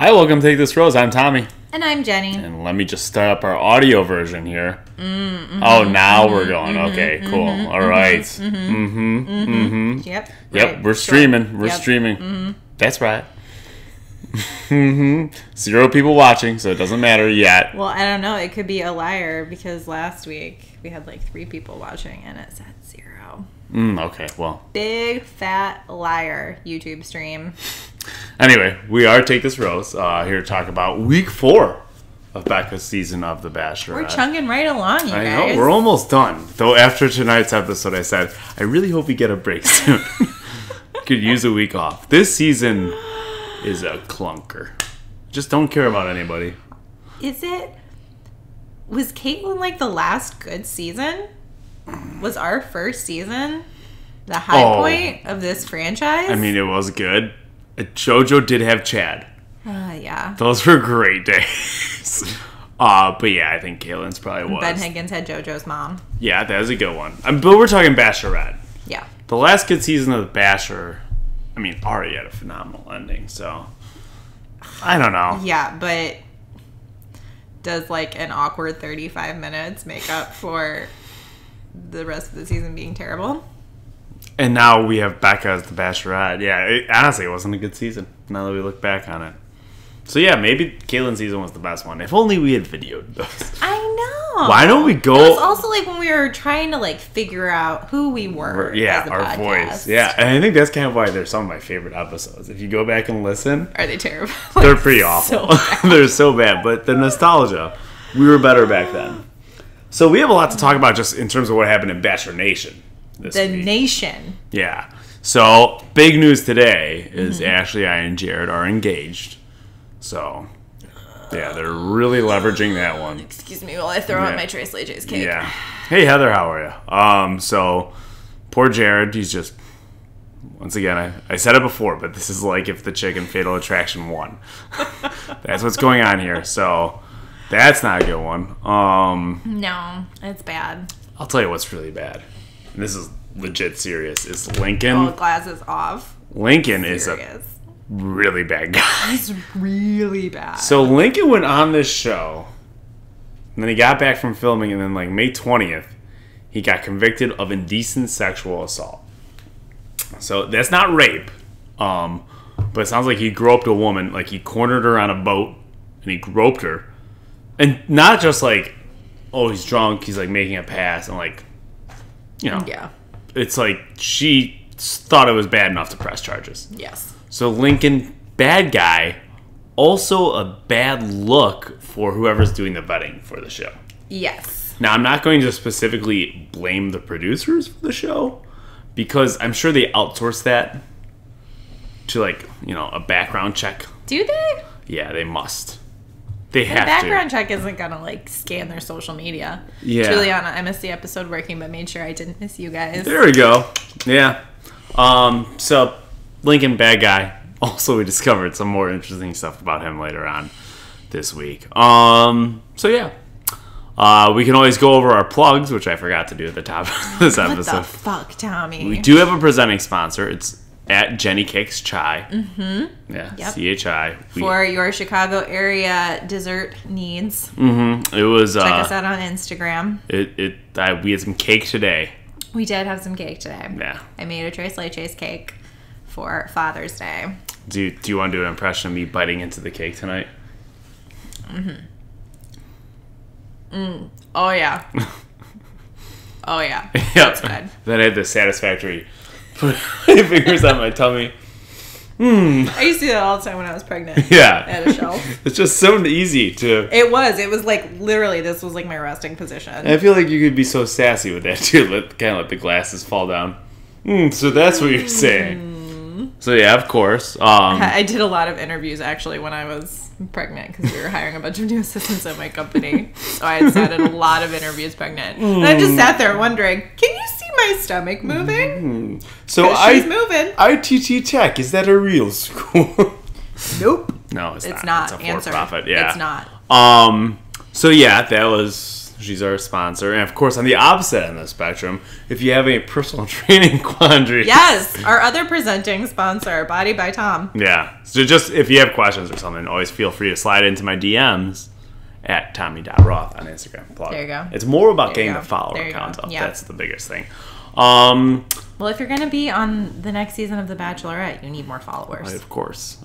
Hi, welcome to Take This Rose. I'm Tommy. And I'm Jenny. And let me just start up our audio version here. Now we're going. Okay, cool. All right. Yep. Yep, we're streaming. We're streaming. That's right. 0 people watching, so it doesn't matter yet. Well, I don't know. It could be a liar because last week we had like 3 people watching and it said 0. Okay, well. Big fat liar YouTube stream. Anyway, we are Take This Rose here to talk about week 4 of Becca's season of The Bachelor. We're chunking right along, you guys. I know, we're almost done. Though after tonight's episode, I said, I really hope we get a break soon. Could use a week off. This season is a clunker. Just don't care about anybody. Is it? Was Caitlyn like the last good season? Was our first season the high point of this franchise? I mean, it was good. JoJo did have Chad. Yeah. Those were great days. But yeah, I think Caitlyn's probably was. Ben Higgins had JoJo's mom. Yeah, that was a good one. But we're talking Bachelorette. Yeah. The last good season of The Bachelor, I mean, already had a phenomenal ending, so I don't know. Yeah, but does like an awkward 35 minutes make up for the rest of the season being terrible? And now we have Becca as the Bachelorette. Yeah, honestly, it wasn't a good season, now that we look back on it. So yeah, maybe Caitlin's season was the best one. If only we had videoed those. I know. Why don't we go... It was also like when we were trying to like figure out who we were as a our podcast. voice. Yeah, and I think that's kind of why they're some of my favorite episodes. If you go back and listen... Are they terrible? They're pretty awful. They're so bad, but the nostalgia. We were better back then. So we have a lot to talk about just in terms of what happened in Bachelor Nation this week. Nation. Yeah. So, big news today is Ashley, I, and Jared are engaged. So, yeah, they're really leveraging that one. Excuse me while I throw out my Trace Lege's cake. Yeah. Hey, Heather, how are you? So, poor Jared, he's just... Once again, I said it before, but this is like if the chicken Fatal Attraction won. That's what's going on here. So, that's not a good one. No, it's bad. I'll tell you what's really bad. And this is legit serious. Is Lincoln. Oh, glasses off. Lincoln is a really bad guy. He's really bad. So Lincoln went on this show, and then he got back from filming, and then like May 20th, he got convicted of indecent sexual assault. So that's not rape, but it sounds like he groped a woman. Like he cornered her on a boat, and he groped her, and not just like, oh, he's drunk. He's like making a pass, and like, you know, yeah, it's like she thought it was bad enough to press charges. Yes. So Lincoln, bad guy, also a bad look for whoever's doing the vetting for the show. Yes. Now, I'm not going to specifically blame the producers for the show, because I'm sure they outsource that to, like, you know, a background check. Do they? Yeah, they must. They have to. Background check isn't gonna like scan their social media. Yeah. Juliana, I missed the episode working, but made sure I didn't miss you guys. There we go. Yeah. So Lincoln, bad guy. Also, we discovered some more interesting stuff about him later on this week. So yeah. We can always go over our plugs, which I forgot to do at the top of this episode. What the fuck, Tommy? We do have a presenting sponsor. It's at Jenny Cakes Chai. Yeah, yep. CHI. For your Chicago area dessert needs. It was... Check us out on Instagram. We had some cake today. We did have some cake today. Yeah. I made a Trace Lege's cake for Father's Day. Do you want to do an impression of me biting into the cake tonight? Oh, yeah. Oh, yeah. Yep. That's good. Then I had the satisfactory put my fingers on my tummy. I used to do that all the time when I was pregnant. Yeah. At a shelf. It's just so easy to... It was like, literally, this was like my resting position. I feel like you could be so sassy with that, too. Kind of let the glasses fall down. So that's what you're saying. So, yeah, of course. I did a lot of interviews, actually, when I was pregnant, because we were hiring a bunch of new assistants at my company. So I had sat in a lot of interviews pregnant. And I just sat there wondering, can you see my stomach moving? So she's moving. ITT Tech, is that a real school? Nope. No, it's not. It's a for-profit. Yeah. It's not. So yeah, that was She's our sponsor. And, of course, on the opposite end of the spectrum, if you have a personal training quandary. Yes, our other presenting sponsor, Body by Tom. Yeah. So just if you have questions or something, always feel free to slide into my DMs at Tommy.Roth on Instagram. Plug. There you go. It's more about getting the follower count up. Yeah. That's the biggest thing. Well, if you're going to be on the next season of The Bachelorette, you need more followers. Of course.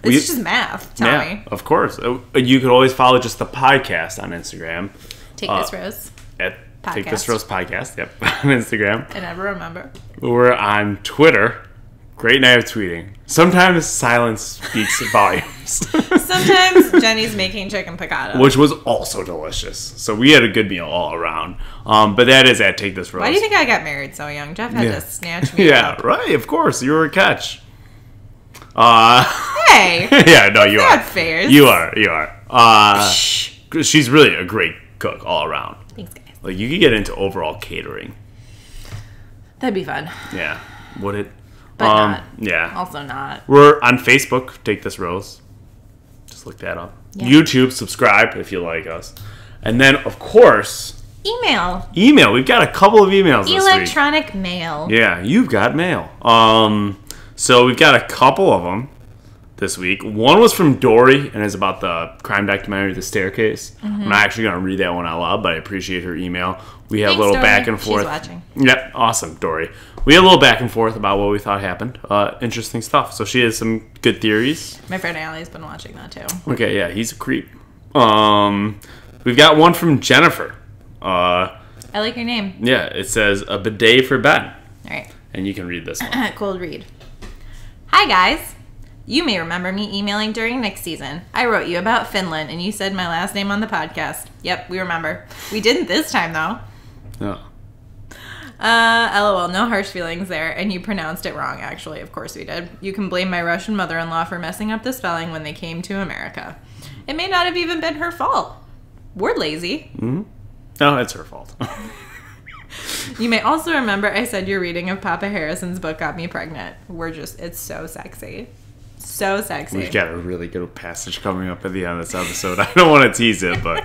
It's just math, Tommy. Yeah, of course. You could always follow just the podcast on Instagram. Take This Rose. At Podcast. Take This Rose Podcast, yep, on Instagram. I never remember. We're on Twitter. Great night of tweeting. Sometimes silence speaks volumes. Sometimes Jenny's making chicken piccata. Which was also delicious. So we had a good meal all around. But that is at Take This Rose. Why do you think I got married so young? Jeff had to snatch me Yeah, up. right. Of course. You were a catch. Hey. Yeah, no, you are. Not fair. You are. She's really a great cook all around. Thanks, guys. Like, you could get into overall catering. That'd be fun. Yeah. Would it? But not. Yeah. Also not. We're on Facebook, Take This Rose. Just look that up. Yeah. YouTube, subscribe if you like us. And then, of course, Email. We've got a couple of emails this week. Electronic mail. Yeah, you've got mail. So we've got a couple of them this week. One was from Dory, and is about the crime documentary, The Staircase. I'm not actually going to read that one out loud, but I appreciate her email. We had a little Dory. back and forth. She's watching. Yep, awesome, Dory. We had a little back and forth about what we thought happened. Interesting stuff. So she has some good theories. My friend Allie's been watching that too. Okay, yeah, he's a creep. We've got one from Jennifer. I like your name. Yeah, it says, a bidet for Ben. All right. And you can read this one. Cold read. Hi, guys. You may remember me emailing during next season. I wrote you about Finland, and you said my last name on the podcast. Yep, we remember. We didn't this time, though. No. LOL, no harsh feelings there, and you pronounced it wrong, actually. Of course we did. You can blame my Russian mother-in-law for messing up the spelling when they came to America. It may not have even been her fault. We're lazy. Mm-hmm. No, it's her fault. You may also remember I said your reading of Papa Harrison's book got me pregnant. It's so sexy. So sexy. We've got a really good passage coming up at the end of this episode. I don't want to tease it, but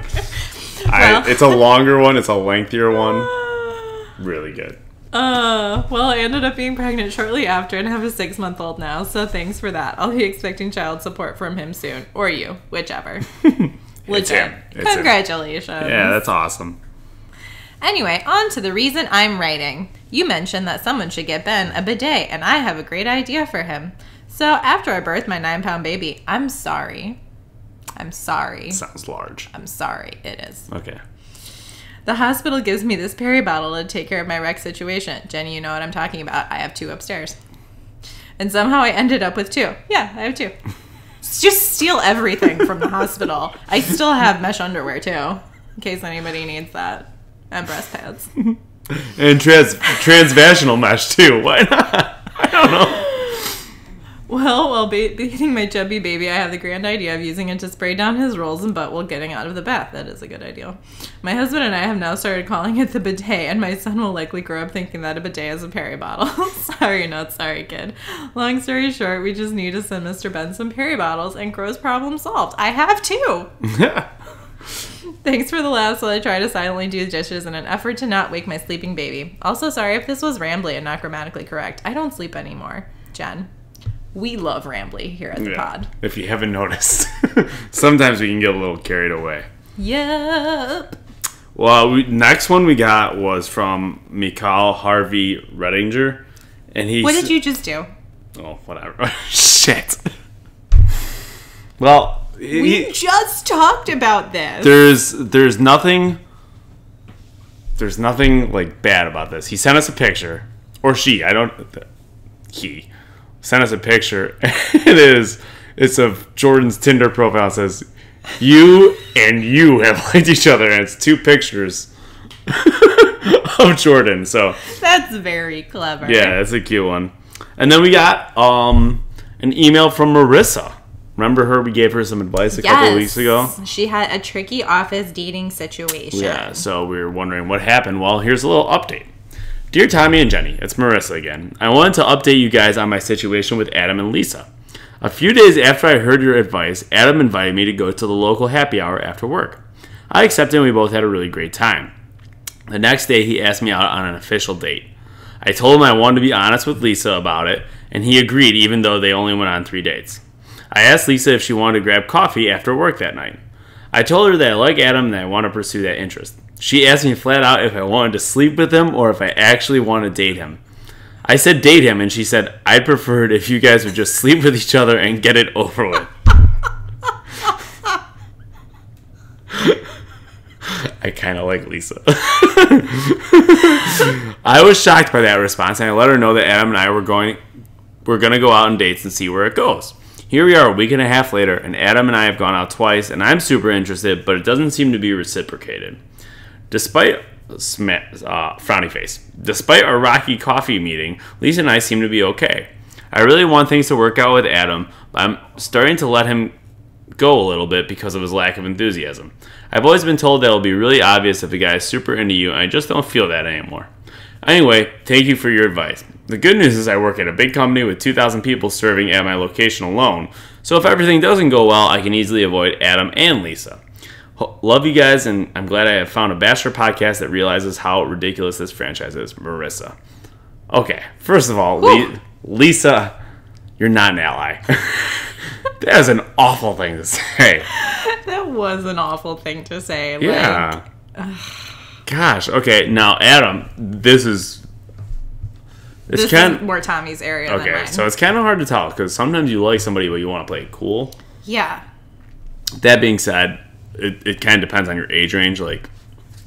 it's a longer one. It's a lengthier one. Really good. Well, I ended up being pregnant shortly after and have a 6-month-old now, so thanks for that. I'll be expecting child support from him soon. Or you, whichever. Legit. Congratulations. Yeah, that's awesome. Anyway, on to the reason I'm writing. You mentioned that someone should get Ben a bidet, and I have a great idea for him. So after I birthed my 9-pound baby, I'm sorry. Sounds large. I'm sorry. It is. Okay. The hospital gives me this Perry bottle to take care of my wreck situation. Jenny, you know what I'm talking about. I have 2 upstairs. And somehow I ended up with 2. Yeah, I have 2. Just steal everything from the hospital. I still have mesh underwear, too, in case anybody needs that. And breast pads. And transvaginal mesh, too. Why not? I don't know. Well, while bathing my chubby baby, I have the grand idea of using it to spray down his rolls and butt while getting out of the bath. That is a good idea. My husband and I have now started calling it the bidet, and my son will likely grow up thinking that a bidet is a Perry bottle. Sorry, not sorry, kid. Long story short, we just need to send Mr. Ben some Perry bottles, and Crow's problem solved. I have 2! Thanks for the laughs while I try to silently do dishes in an effort to not wake my sleeping baby. Also, sorry if this was rambly and not grammatically correct. I don't sleep anymore. Jen. We love rambly here at the pod. If you haven't noticed. Sometimes we can get a little carried away. Yep. Well, next one we got was from Mikhail Harvey Redinger. And he What did you just do? Oh, whatever. Shit. Well... We just talked about this. There's nothing like bad about this. He sent us a picture, or he sent us a picture. It's of Jordan's Tinder profile. It says, "You and you have liked each other," and it's 2 pictures of Jordan. So that's very clever. Yeah, that's a cute one. And then we got an email from Marissa. Remember her? We gave her some advice a couple of weeks ago. She had a tricky office dating situation. Yeah, so we were wondering what happened. Well, here's a little update. Dear Tommy and Jenny, it's Marissa again. I wanted to update you guys on my situation with Adam and Lisa. A few days after I heard your advice, Adam invited me to go to the local happy hour after work. I accepted and we both had a really great time. The next day, he asked me out on an official date. I told him I wanted to be honest with Lisa about it, and he agreed even though they only went on 3 dates. I asked Lisa if she wanted to grab coffee after work that night. I told her that I like Adam and that I want to pursue that interest. She asked me flat out if I wanted to sleep with him or if I actually want to date him. I said date him, and she said I'd prefer it if you guys would just sleep with each other and get it over with. I kind of like Lisa. I was shocked by that response, and I let her know that Adam and I were going to go out on dates and see where it goes. Here we are a week and a half later, and Adam and I have gone out twice, and I'm super interested, but it doesn't seem to be reciprocated. Despite frowny face. Despite our rocky coffee meeting, Lisa and I seem to be okay. I really want things to work out with Adam, but I'm starting to let him go a little bit because of his lack of enthusiasm. I've always been told that it'll be really obvious if a guy is super into you, and I just don't feel that anymore. Anyway, thank you for your advice. The good news is I work at a big company with 2,000 people serving at my location alone, so if everything doesn't go well, I can easily avoid Adam and Lisa. Love you guys, and I'm glad I have found a Bachelor podcast that realizes how ridiculous this franchise is. Marissa. Okay, first of all, Lisa, you're not an ally. That is an awful thing to say. That was an awful thing to say. Yeah. Gosh. Okay. Now, Adam, this is more Tommy's area than mine. Okay, so it's kind of hard to tell because sometimes you like somebody but you want to play it cool. Yeah. That being said, it kind of depends on your age range. Like,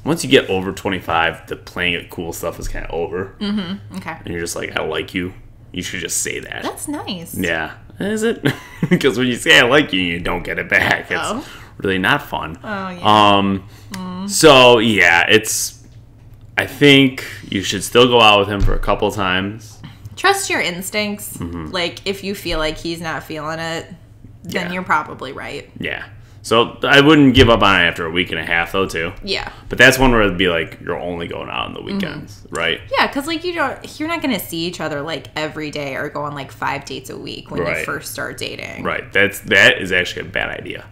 once you get over 25, the playing it cool stuff is kind of over. Mm-hmm. Okay. And you're just like, I like you. You should just say that. That's nice. Yeah. Is it? Because when you say I like you, you don't get it back. It's really not fun. Oh, yeah. So, yeah, I think you should still go out with him for a couple times. Trust your instincts. Mm-hmm. Like, if you feel like he's not feeling it, then you're probably right. Yeah. So I wouldn't give up on it after a week and a half, though, too. Yeah. But that's one where it'd be like you're only going out on the weekends, right? Yeah, because like you're not going to see each other like every day or go on like 5 dates a week when you first start dating. Right. That is actually a bad idea.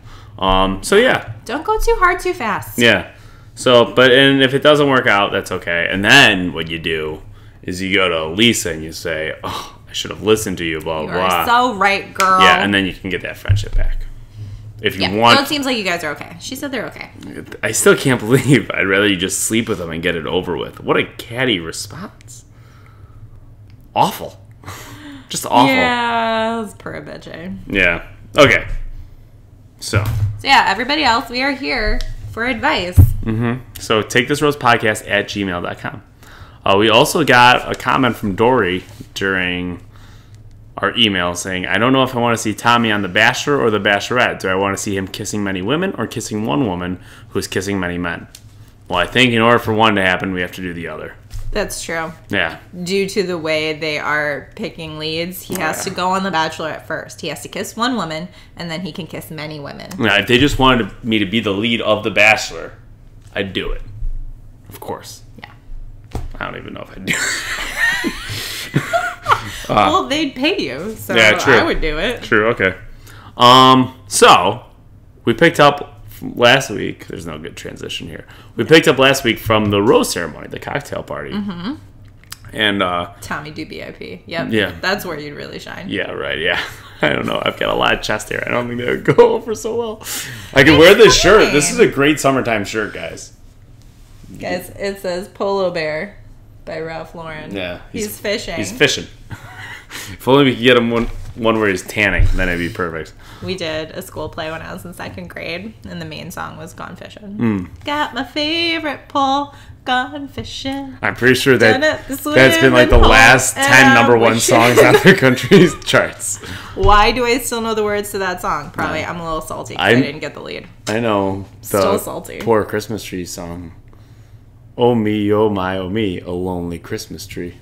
So yeah. Don't go too hard too fast. Yeah. So, and if it doesn't work out, that's okay. And then what you do is you go to Lisa and you say, "Oh, I should have listened to you." Blah blah. You are so right, girl. Yeah, and then you can get that friendship back. If you want. So it seems like you guys are okay. She said they're okay. I still can't believe I'd rather you just sleep with them and get it over with. What a catty response. Awful. Just awful. Yeah, that's per bitch, eh? Yeah. Okay. So yeah, everybody else, we are here for advice. Mm-hmm. So takethisrosepodcast@gmail.com. We also got a comment from Dory during our email saying, I don't know if I want to see Tommy on The Bachelor or The Bachelorette. Do I want to see him kissing many women or kissing one woman who's kissing many men? Well, I think in order for one to happen, we have to do the other. That's true. Yeah. Due to the way they are picking leads, he has to go on The Bachelorette first. He has to kiss one woman, and then he can kiss many women. Yeah, if they just wanted me to be the lead of The Bachelor, I'd do it. Of course. Yeah. I don't even know if I'd do it. Well, they'd pay you, so yeah, true. I would do it. True, okay. So, we picked up last week. There's no good transition here. We picked up last week from the rose ceremony, the cocktail party. Mm-hmm. And, Tommy do BIP. Yep. Yeah. That's where you'd really shine. Yeah, right, yeah. I don't know. I've got a lot of chest hair. I don't think that would go over so well. I could wear this shirt. This is a great summertime shirt, guys. Guys, it says Polo Bear by Ralph Lauren. Yeah. He's fishing. He's fishing. If only we could get him one where he's tanning, then it'd be perfect. We did a school play when I was in 2nd grade, and the main song was Gone Fishing. Got my favorite pole, gone fishing. I'm pretty sure that's been like the last 10 number one songs on the country's charts. Why do I still know the words to that song? Probably I'm a little salty because I didn't get the lead. I know. Still salty. Poor Christmas tree song. Oh me, oh my, oh me, a lonely Christmas tree.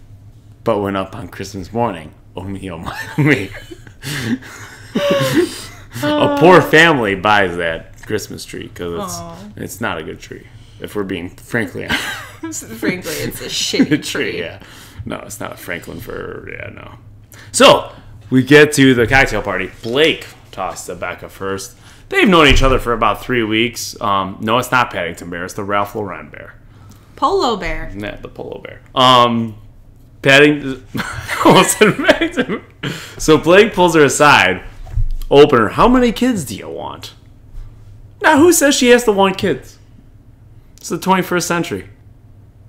But when up on Christmas morning, oh me, oh my, oh me. A poor family buys that Christmas tree because it's not a good tree. If we're being frankly honest. Frankly, it's a shitty tree. Yeah. No, it's not a Franklin fir. Yeah, no. So, we get to the cocktail party. Blake talks to Becca first. They've known each other for about 3 weeks. No, it's not Paddington Bear. It's the Ralph Lauren bear. Polo bear. Yeah, the polo bear. Paddington. Paddington. So Blake pulls her aside. Opener, how many kids do you want? Now, who says she has to want kids? It's the 21st century.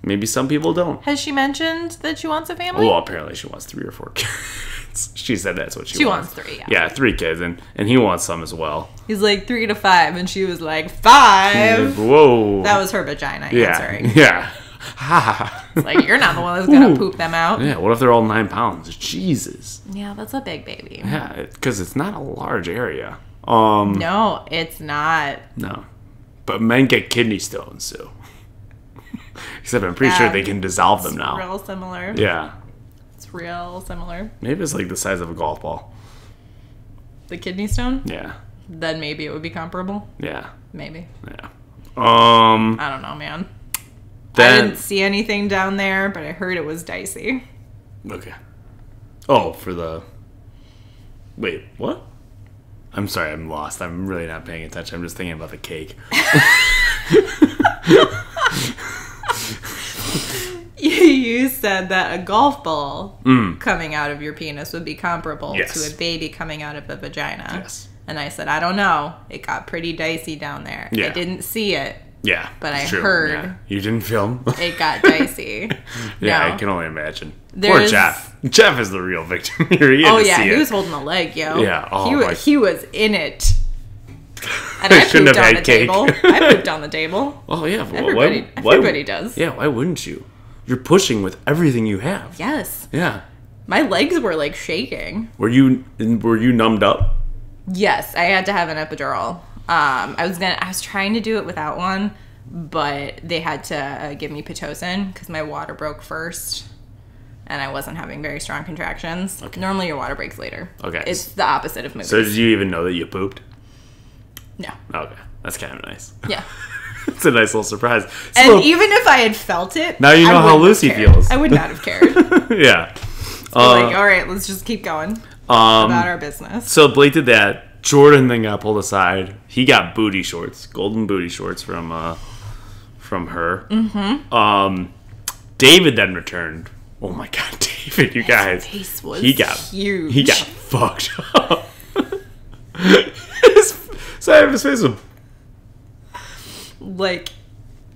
Maybe some people don't. Has she mentioned that she wants a family? Well, apparently she wants 3 or 4 kids. She said that's what she wants. She wants 3, yeah. Yeah, 3 kids, and he wants some as well. He's like 3 to 5, and she was like 5. Whoa. That was her vagina answering. Yeah. It's like, you're not the one that's going to poop them out. Yeah, what if they're all 9 pounds? Jesus. Yeah, that's a big baby. Yeah, because it's not a large area. No, it's not. No. But men get kidney stones, so. Except I'm pretty sure they can dissolve them now. It's real similar. Yeah. It's real similar. Maybe it's like the size of a golf ball. The kidney stone? Yeah. Then maybe it would be comparable. Yeah. Maybe. Yeah. I don't know, man. Then, I didn't see anything down there, but I heard it was dicey. Okay. Oh, for the... Wait, what? I'm sorry, I'm lost. I'm really not paying attention. I'm just thinking about the cake. You said that a golf ball coming out of your penis would be comparable to a baby coming out of a vagina. Yes. And I said, I don't know. It got pretty dicey down there. Yeah. I didn't see it. Yeah. But I true. heard. Yeah. You didn't film? It got dicey. Yeah, No. I can only imagine. There's... Poor Jeff. Jeff is the real victim here. He was holding a leg, yo. Yeah. Oh, he was in it. And I shouldn't pooped have on had the cake. table. I pooped on the table. Oh, yeah. Everybody does. Yeah, why wouldn't you? You're pushing with everything you have. Yes. Yeah. My legs were like shaking. Were you numbed up? Yes, I had to have an epidural. I was trying to do it without one, but they had to give me Pitocin because my water broke first, and I wasn't having very strong contractions. Okay. Normally, your water breaks later. Okay. It's the opposite of movies. So did you even know that you pooped? No. Okay, that's kind of nice. Yeah. It's a nice little surprise. And even if I had felt it, now you know how Lucy feels. I would not have cared. Yeah. Like, all right, let's just keep going about our business. So Blake did that. Jordan then got pulled aside. He got booty shorts, golden booty shorts from her. Mm-hmm. David then returned. Oh my God, David, you guys! His face was huge. He got fucked up. His face was like,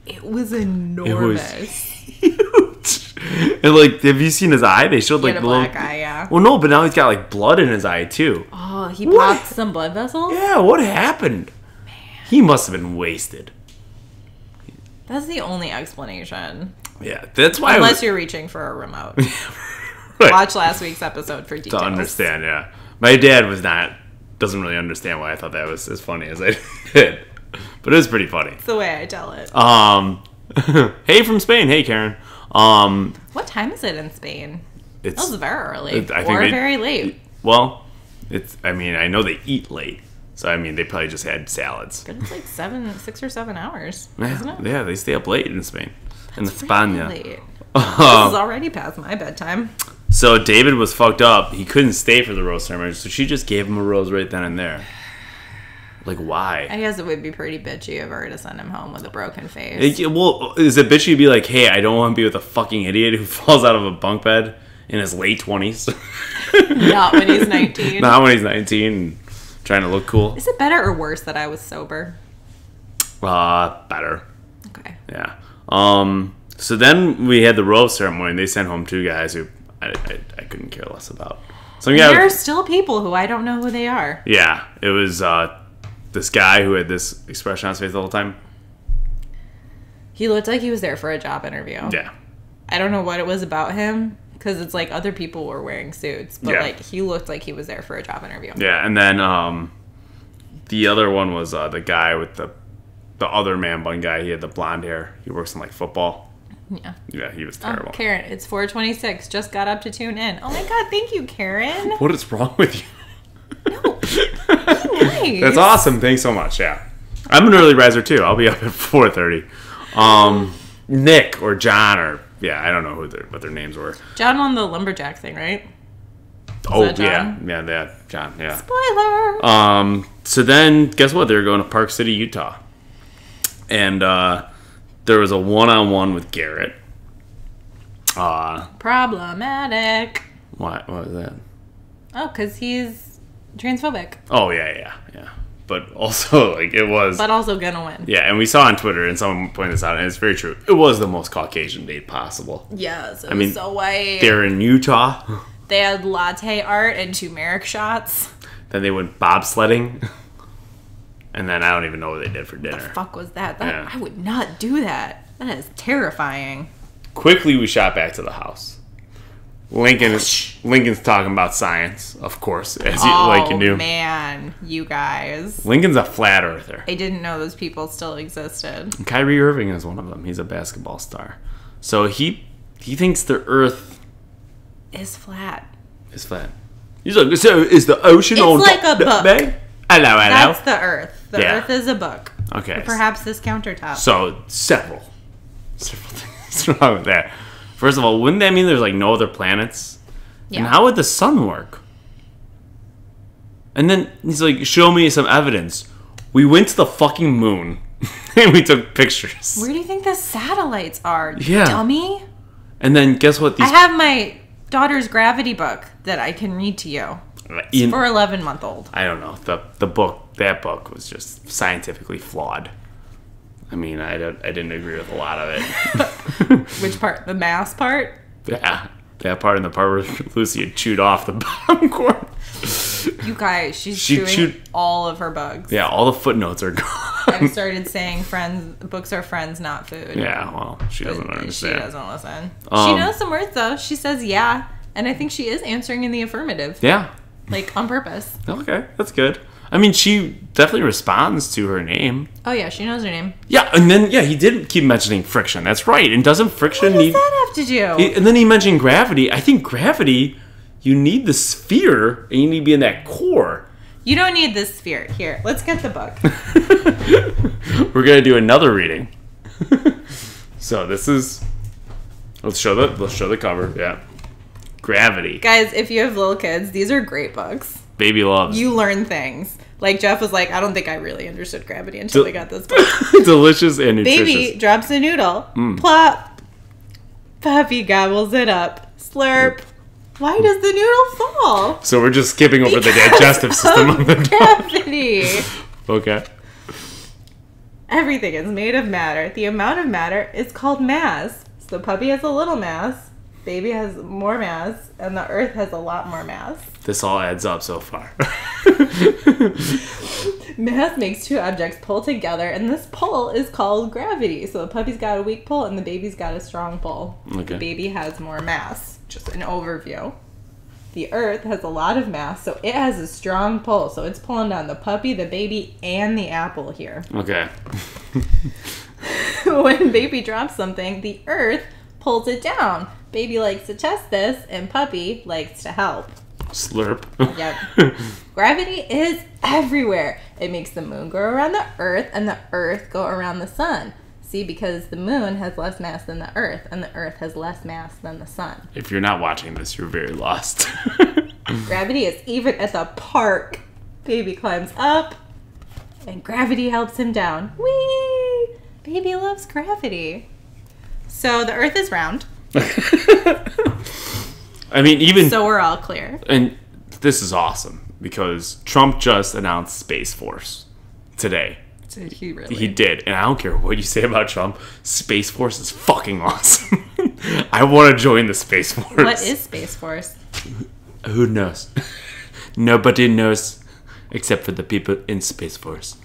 it was enormous. It was huge. And like, have you seen his eye? They showed like the black eye, yeah. Well, no, but now he's got like blood in his eye too. Oh, he popped some blood vessels? Yeah, what happened? Man. He must have been wasted. That's the only explanation. Yeah, that's why. Unless you're reaching for a remote. Right. Watch last week's episode for details. To understand, yeah. My dad doesn't really understand why I thought that was as funny as I did. But it was pretty funny. It's the way I tell it. Hey from Spain. Hey, Karen. What time is it in Spain? It was very early. I think very late. Well, I know they eat late. So, they probably just had salads. But it's like 6 or 7 hours, Yeah, isn't it? Yeah, they stay up late in Spain. In That's España. Really late. This is already past my bedtime. So David was fucked up. He couldn't stay for the rose ceremony, so she just gave him a rose right then and there. Like, why? I guess it would be pretty bitchy of her to send him home with a broken face. Well, is it bitchy to be like, hey, I don't want to be with a fucking idiot who falls out of a bunk bed in his late 20s? Not when he's 19. Not when he's 19 and trying to look cool. Is it better or worse that I was sober? Better. Okay. Yeah. So then we had the rose ceremony, and they sent home 2 guys who I couldn't care less about. There are still people who I don't know who they are. Yeah, it was this guy who had this expression on his face the whole time. He looked like he was there for a job interview. Yeah. I don't know what it was about him, because it's like other people were wearing suits, but like he looked like he was there for a job interview. Yeah, and then the other one was the guy with the other man bun guy. He had the blonde hair. He works in like football. Yeah. Yeah, he was terrible. Karen, it's 4:26. Just got up to tune in. Oh my God, thank you, Karen. What is wrong with you? No. Be nice. That's awesome. Thanks so much. Yeah. I'm an early riser too. I'll be up at 4:30. Nick or John or I don't know what their names were. John won the lumberjack thing, right? that John? John, yeah. Spoiler! So then, guess what? They were going to Park City, Utah. And there was a one-on-one with Garrett. Problematic. What was that? Oh, because he's transphobic. Oh, yeah. But also, like, it was... But also gonna win. Yeah, and we saw on Twitter, and someone pointed this out, and it's very true. It was the most Caucasian date possible. Yes, it was so white. They're in Utah. They had latte art and turmeric shots. Then they went bobsledding. And then I don't even know what they did for dinner. What the fuck was that? I would not do that. That is terrifying. Quickly, we shot back to the house. Lincoln's talking about science, of course, as you do. Oh, man, you guys. Lincoln's a flat earther. I didn't know those people still existed. And Kyrie Irving is one of them. He's a basketball star. So he thinks the Earth is flat. He's like, so is the ocean on like a book. Hello. That's the Earth. The Earth is a book. Okay. Or perhaps this countertop. So several things wrong with that. First of all, wouldn't that mean there's like no other planets? Yeah. And how would the sun work? And then he's like, show me some evidence. We went to the fucking moon and we took pictures. Where do you think the satellites are, yeah. dummy? And then guess what? I have my daughter's gravity book that I can read to you. It's for 11-month-old. I don't know. That book was just scientifically flawed. I mean, I didn't agree with a lot of it. Which part? The mass part? Yeah. That part and the part where Lucy had chewed off the bottom corner. You guys, she chewed all of her bugs. Yeah, all the footnotes are gone. I've started saying books are friends, not food. Yeah, well, she doesn't understand. She doesn't listen. She knows some words, though. She says yeah, and I think she is answering in the affirmative. Yeah. Like, on purpose. Okay, that's good. I mean, she definitely responds to her name. Oh, yeah, she knows her name. Yeah, and then, he did keep mentioning friction. That's right. And doesn't friction need... What does that have to do? And then he mentioned gravity. I think gravity, you need the sphere, and you need to be in that core. You don't need this sphere. Here, let's get the book. We're going to do another reading. So this is... Let's show the cover. Yeah. Gravity. Guys, if you have little kids, these are great books. Baby loves. You learn things. Like Jeff was like, I don't think I really understood gravity until I got this book. Delicious and nutritious. Baby drops a noodle. Plop. Puppy gobbles it up. Slurp. Why does the noodle fall? So we're just skipping over the digestive system of the gravity. Okay. Everything is made of matter. The amount of matter is called mass. So the puppy has a little mass. Baby has more mass, and the Earth has a lot more mass. This all adds up so far. Mass makes two objects pull together, and this pull is called gravity. So the puppy's got a weak pull, and the baby's got a strong pull. Okay. The baby has more mass. Just an overview. The Earth has a lot of mass, so it has a strong pull. So it's pulling down the puppy, the baby, and the apple here. Okay. When baby drops something, the Earth pulls it down. Baby likes to test this, and puppy likes to help. Slurp. Yep. Gravity is everywhere. It makes the moon go around the Earth, and the Earth go around the sun. See, because the moon has less mass than the Earth, and the Earth has less mass than the sun. If you're not watching this, you're very lost. Gravity is even at the park. Baby climbs up, and gravity helps him down. Whee! Baby loves gravity. So the Earth is round. I mean, even... So we're all clear. And this is awesome, because Trump just announced Space Force today. Did he really? He did. And I don't care what you say about Trump, Space Force is fucking awesome. I want to join the Space Force. What is Space Force? Who knows? Nobody knows except for the people in Space Force.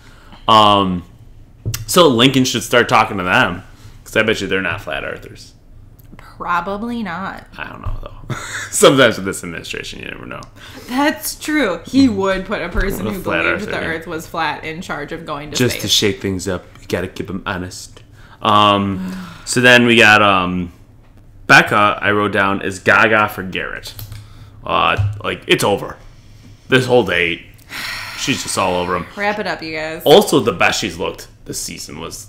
So Lincoln should start talking to them, because I bet you they're not flat earthers. Probably not. I don't know, though. Sometimes with this administration, you never know. That's true. He would put a person who believed the earther, Earth was flat in charge of going to just space. To shake things up. You gotta keep them honest. So then we got Becca, I wrote down, is gaga for Garrett. Like, it's over. This whole date, she's just all over him. Wrap it up, you guys. Also, the best she's looked this season was...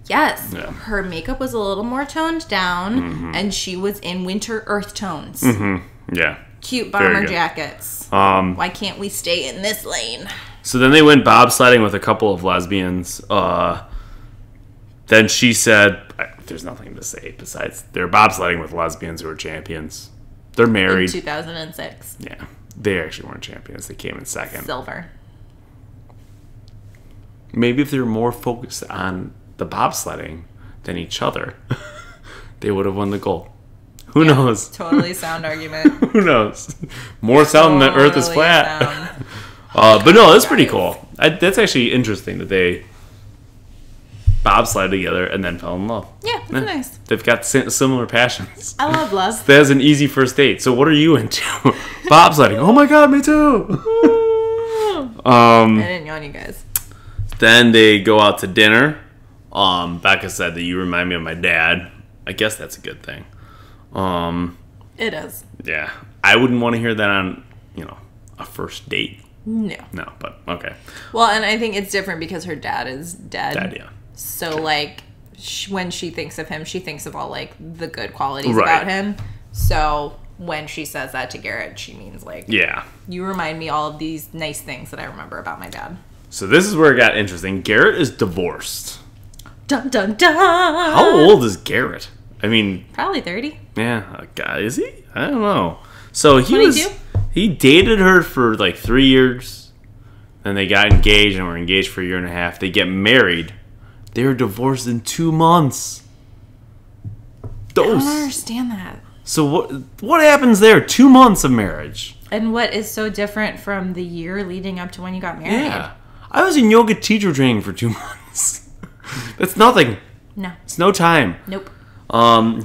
Yes. Yeah. Her makeup was a little more toned down, and she was in winter earth tones. Mm-hmm. Yeah. Cute Very bomber good. jackets. Why can't we stay in this lane? So then they went bobsledding with a couple of lesbians. Then she said, there's nothing to say besides they're bobsledding with lesbians who are champions. They're married. In 2006. Yeah. They actually weren't champions. They came in second. Silver. Maybe if they were more focused on the bobsledding than each other, they would have won the gold. Who knows? Totally sound argument. Who knows? More sound than the earth is Totally flat. sound. But no, that's pretty cool. That's actually interesting that they bobsled together and then fell in love. Yeah, that's nice. They've got similar passions. I love love. That's an easy first date. So what are you into? Bobsledding. Oh my god, me too. I didn't yawn, you guys. Then they go out to dinner. Becca said that you remind me of my dad. I guess that's a good thing. It is. Yeah. I wouldn't want to hear that on, a first date. No. No, but okay. Well, and I think it's different because her dad is dead. Dad, yeah. So, like, when she thinks of him, she thinks of all, like, the good qualities Right. about him. So, when she says that to Garrett, she means, like, Yeah. you remind me all of these nice things that I remember about my dad. So this is where it got interesting. Garrett is divorced. Dun, dun, dun! How old is Garrett? I mean, Probably 30. yeah, God, is he? I don't know. So he 22? he dated her for like 3 years, then they got engaged and were engaged for a year and a half. They get married. They were divorced in 2 months. I don't Those. understand that. So what happens there? 2 months of marriage. And what is so different from the year leading up to when you got married? Yeah, I was in yoga teacher training for 2 months. That's nothing. No. It's no time. Nope.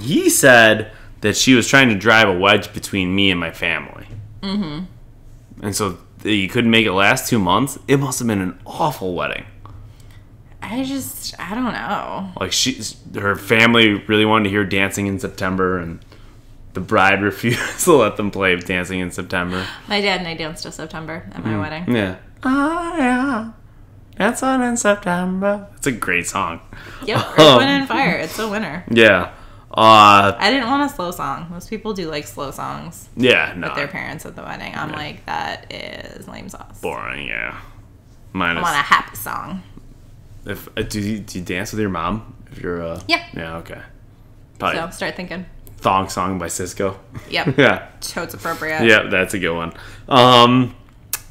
He said that she was trying to drive a wedge between me and my family. Mm-hmm. And so you couldn't make it last 2 months. It must have been an awful wedding. I don't know. Like her family really wanted to hear Dancing in September, and the bride refused to let them play Dancing in September. My dad and I danced to September at my wedding. Yeah. Oh, yeah. Dancing in September. It's a great song. Yep. Earth, Wind, and Fire. It's a winner. Yeah. I didn't want a slow song. Most people do like slow songs Yeah, no. with their parents at the wedding. I'm like, that is lame sauce. Boring, yeah. Mine I is. want a happy song. If do you dance with your mom? If you're Yeah. Yeah, okay. Probably So start thinking. Thong Song by Cisco. Yep. Yeah. Totes appropriate. Yeah, that's a good one.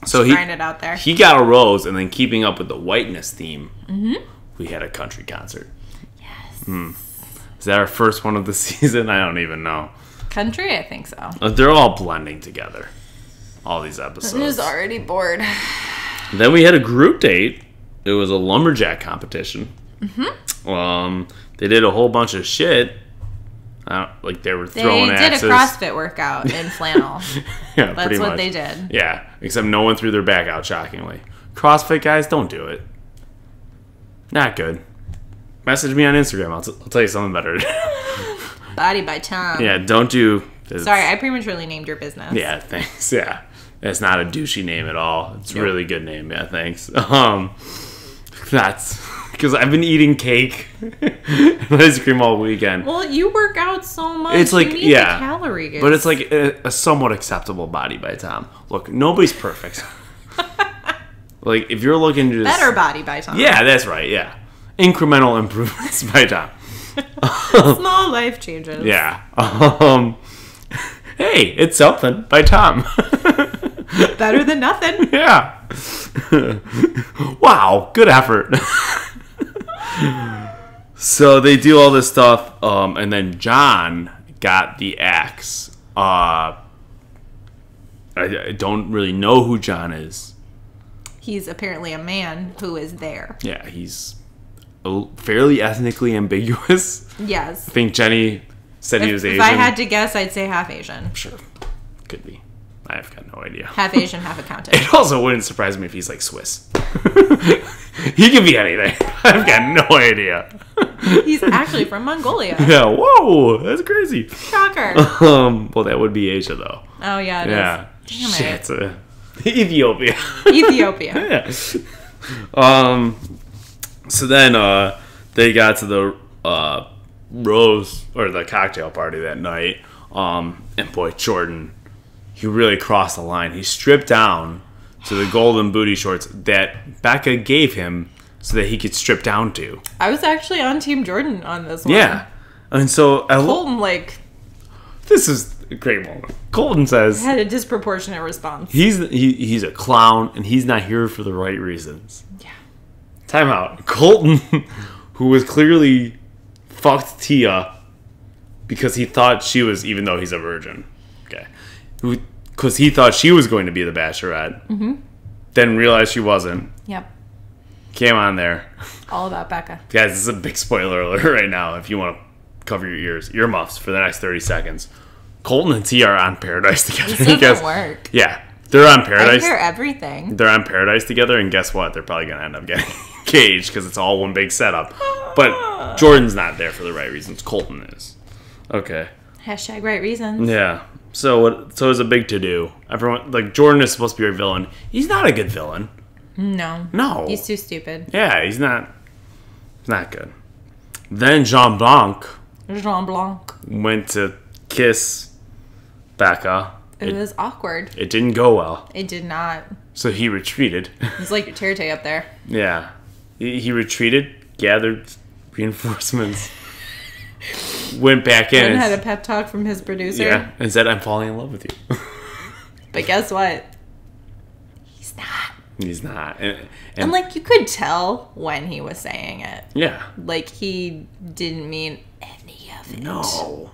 So Grind it out there. he got a rose, and then keeping up with the whiteness theme, we had a country concert. Yes. Is that our first one of the season? I don't even know. Country? I think so. They're all blending together. All these episodes. I was already bored. Then we had a group date. It was a lumberjack competition. Mm-hmm. They did a whole bunch of shit. Like they were throwing axes. They did a CrossFit workout in flannel. Yeah, That's pretty what much. they did. Yeah, except no one threw their back out, shockingly. CrossFit guys, don't do it. Not good. Message me on Instagram. I'll tell you something better. Body by Tom. Yeah, don't do... Sorry, I prematurely named your business. Yeah, thanks. Yeah. It's not a douchey name at all. It's a really good name. Yeah, thanks. That's... Because I've been eating cake and ice cream all weekend. Well, you work out so much. It's like, you need the calories. but it's like a somewhat acceptable body by Tom. Look, nobody's perfect. Like, if you're looking to just... Better body by Tom. Yeah, that's right, yeah. Incremental improvements by Tom. Small life changes. Yeah. Hey, it's something by Tom. Better than nothing. Yeah. Wow, good effort. So they do all this stuff, and then John got the axe. I don't really know who John is. He's apparently a man who is there. Yeah, he's fairly ethnically ambiguous. Yes. I think Jenny said he was Asian. If I had to guess, I'd say half Asian. Sure. Could be. I've got no idea. Half Asian, half accountant. It also wouldn't surprise me if he's like Swiss. He could be anything. I've got no idea. He's actually from Mongolia. Yeah, whoa, that's crazy. Shocker. Well, that would be Asia, though. Oh, yeah, it Yeah. is. Damn it. Shit. Ethiopia. Ethiopia. Yeah. So then they got to the rose or the cocktail party that night. And boy, Jordan, he really crossed the line. He stripped down to the golden booty shorts that Becca gave him so that he could strip down to. I was actually on Team Jordan on this one. Yeah. And so... Colton, like... This is a great moment. Colton says... had a disproportionate response. He's a clown, and he's not here for the right reasons. Yeah. Time out. Colton, who was clearly fucked Tia because he thought she was... Even though he's a virgin. Okay. Because he thought she was going to be the Bachelorette. Mm-hmm. Then realized she wasn't. Yep. Came on there. All about Becca. Guys, this is a big spoiler alert right now if you want to cover your earmuffs for the next 30 seconds. Colton and T are on Paradise together. This doesn't work. Yeah. They're on Paradise. I hear everything. They're on Paradise together, and guess what? They're probably going to end up getting engaged because it's all one big setup. But Jordan's not there for the right reasons. Colton is. Okay. Hashtag right reasons. Yeah. So it's a big to-do. Everyone, like, Jordan is supposed to be our villain. He's not a good villain. No. He's too stupid. Yeah, he's not good. Then Jean Blanc went to kiss Becca. It was awkward. It didn't go well. It did not. So he retreated. He's like your Terte up there. Yeah. He retreated, gathered reinforcements, went back in. And had a pep talk from his producer. Yeah, and said, I'm falling in love with you. But guess what? He's not. He's not. And like, you could tell when he was saying it. Yeah. Like, he didn't mean any of it. No.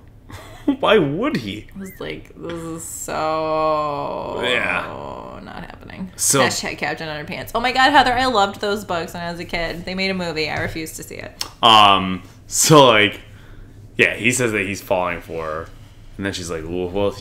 Why would he? It was like, this is so... Yeah. Not happening. So, Hashtag Captain Underpants. Oh my god, Heather, I loved those books when I was a kid. They made a movie. I refused to see it. So, like, yeah, he says that he's falling for her. And then she's like, well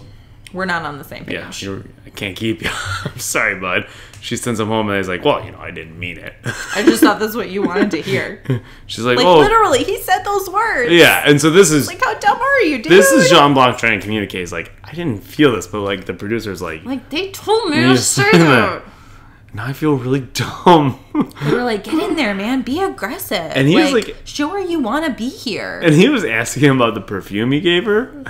we're not on the same page. Yeah, I can't keep you. I'm sorry, bud. She sends him home, and he's like, well, I didn't mean it. I just thought that's what you wanted to hear. She's like, literally, he said those words. Yeah, and so this is... Like, how dumb are you, dude? This is Jean Blanc trying to communicate. He's like, I didn't feel this, but, like, the producer's like... Like, they told me to say that. Now I feel really dumb. They were like, get in there, man. Be aggressive. And he was like... Show her you want to be here. And he was asking him about the perfume he gave her.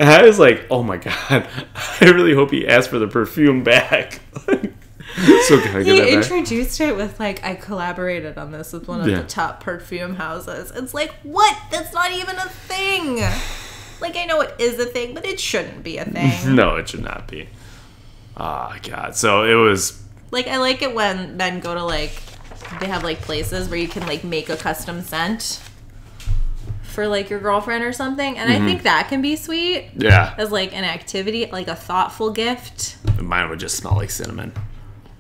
And I was like, oh my god. I really hope he asked for the perfume back. So can I get that back? He introduced it with, like, I collaborated on this with one of the top perfume houses. It's like, what? That's not even a thing. Like, I know it is a thing, but it shouldn't be a thing. No, it should not be. Oh, God. So it was... Like, I like it when men go to, like, they have, like, places where you can, like, make a custom scent for, like, your girlfriend or something. And I think that can be sweet. Yeah. As, like, an activity, like a thoughtful gift. Mine would just smell like cinnamon.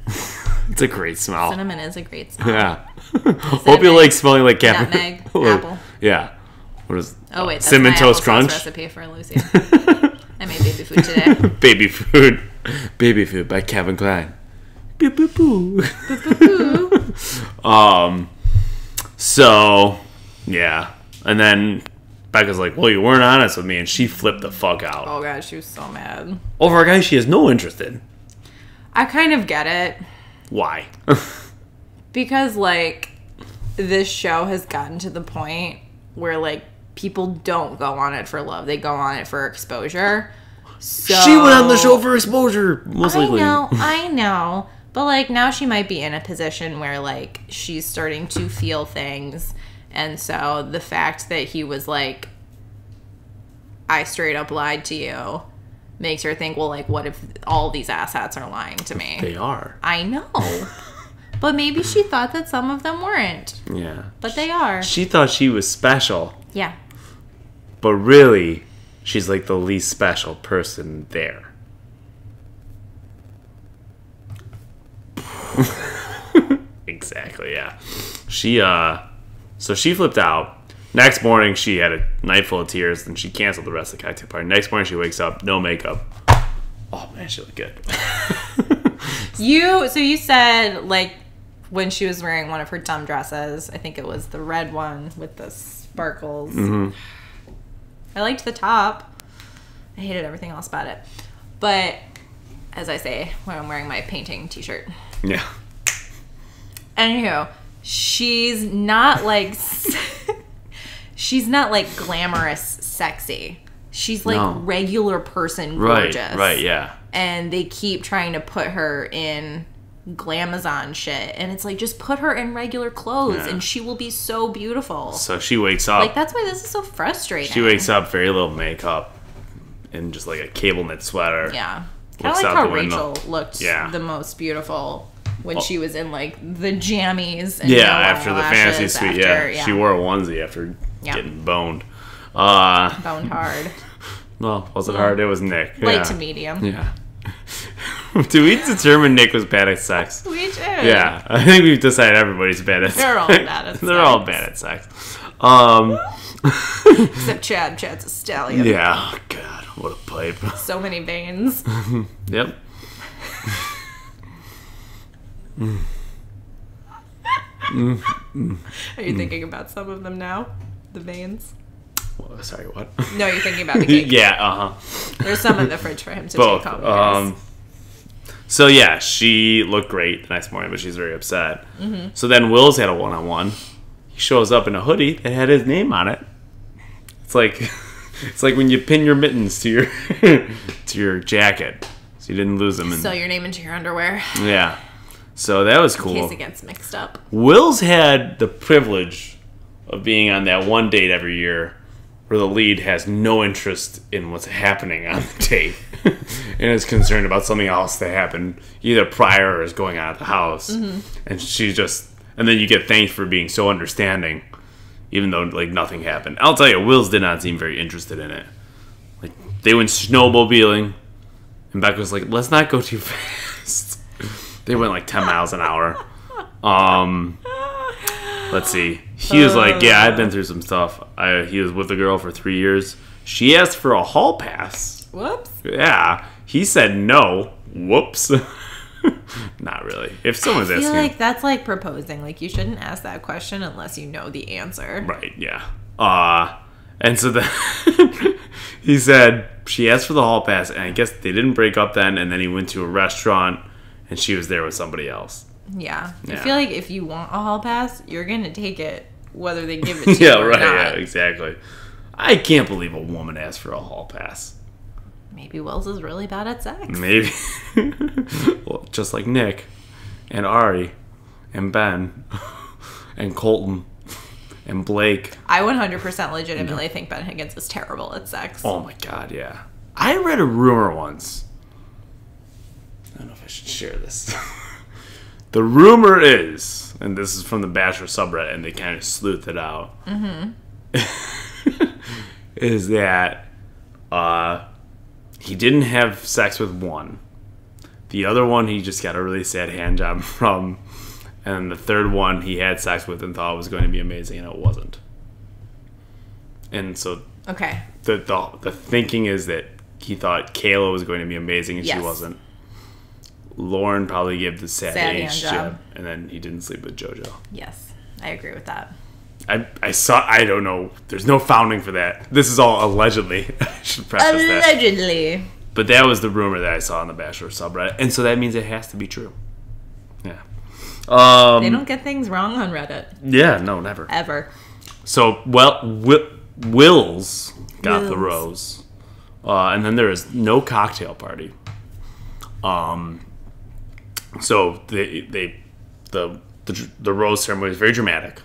It's a great smell. Cinnamon is a great smell. Yeah. Hope you like smelling like nutmeg, apple. Yeah. What is... Oh, wait. That's Cinnamon my Toast applesauce Crunch? Recipe for Lucy. I made baby food today. Baby food. Baby Food by Kevin Klein. Boo boo boo. Boo boo boo. So, yeah. And then Becca's like, well, you weren't honest with me. And she flipped the fuck out. Oh, God. She was so mad. Over a guy she has no interest in. I kind of get it. Why? Because, like, this show has gotten to the point where, like, people don't go on it for love. They go on it for exposure. So, she went on the show for exposure, most likely. I know. But, like, now she might be in a position where, like, she's starting to feel things. And so the fact that he was like, I straight up lied to you, makes her think, well, like, what if all these asshats are lying to me? They are. I know. But maybe she thought that some of them weren't. Yeah. But they are. She thought she was special. Yeah. But really... she's like the least special person there. Exactly, yeah. So she flipped out. Next morning, she had a night full of tears, and she canceled the rest of the cocktail party. Next morning, she wakes up, no makeup. Oh, man, she looked good. So you said, like, when she was wearing one of her dumb dresses, I think it was the red one with the sparkles. Mm-hmm. I liked the top. I hated everything else about it. But, as I say, when I'm wearing my painting t-shirt. Yeah. Anywho, she's not like glamorous sexy. She's like No. regular person Right, gorgeous. right, yeah. And they keep trying to put her in glamazon shit. And it's like, just put her in regular clothes and she will be so beautiful. So she wakes up. Like, that's why this is so frustrating. She wakes up, very little makeup, and just like a cable knit sweater. Yeah. Kind of Looks like out how the window. Rachel looked Yeah. the most beautiful when she was in like the jammies. And Yeah, no after the fantasy eyelashes suite. after- Yeah. She wore a onesie after getting boned. Boned hard. Well, was it hard? It was Nick. Light to medium. Yeah. Do we determine Nick was bad at sex? We did. Yeah, I think we've decided everybody's bad at sex. They're all bad at sex. They're all bad at sex. Except Chad. Chad's a stallion. Yeah. Oh, God, what a pipe. So many veins. Yep. Are you thinking about some of them now? The veins? Well, sorry, what? No, you're thinking about the cake. Yeah, There's some in the fridge for him to both. take home. So yeah, she looked great the next morning, but she's very upset. Mm-hmm. So then Will's had a one-on-one. He shows up in a hoodie that had his name on it. It's like when you pin your mittens to your to your jacket, so you didn't lose them. Sew your name into your underwear Yeah. So that was cool. in case it gets mixed up. Will's had the privilege of being on that one date every year where the lead has no interest in what's happening on the date and is concerned about something else that happened either prior or is going on at the house. Mm-hmm. And she just... And then you get thanked for being so understanding, even though, like, nothing happened. I'll tell you, Will's did not seem very interested in it. Like, they went snowmobiling, and Becca was like, let's not go too fast. They went, like, 10 miles an hour. Let's see. He was like, yeah, I've been through some stuff. He was with a girl for 3 years. She asked for a hall pass. Whoops. Yeah. He said no. Whoops. Not really. If someone's I feel asking. like that's like proposing. Like, you shouldn't ask that question unless you know the answer. Right, yeah. And so then he said she asked for the hall pass, and I guess they didn't break up then, and then he went to a restaurant, and she was there with somebody else. Yeah. I Yeah. feel like if you want a hall pass, you're going to take it whether they give it to Yeah, you or right, not. yeah, exactly. I can't believe a woman asked for a hall pass. Maybe Wells is really bad at sex. Maybe. Well, just like Nick and Ari and Ben and Colton and Blake. I 100% legitimately think Ben Higgins is terrible at sex. Oh my God, yeah. I read a rumor once. I don't know if I should share this. The rumor is, and this is from the Bachelor subreddit, and they kind of sleuthed it out, is that he didn't have sex with one. The other one he just got a really sad hand job from. And the third one he had sex with and thought it was going to be amazing, and it wasn't. And so Okay. the thinking is that he thought Kayla was going to be amazing, and she Yes. wasn't. Lauren probably gave the sad Sad age hand job. jib, and then he didn't sleep with JoJo. Yes. I agree with that. I don't know. There's no founding for that. This is all allegedly. I should preface that. Allegedly. But that was the rumor that I saw on the Bachelor subreddit, and so that means it has to be true. Yeah. They don't get things wrong on Reddit. Yeah, no, never. Ever. So, Wills got the Wills. rose, and then there is no cocktail party. So the rose ceremony is very dramatic.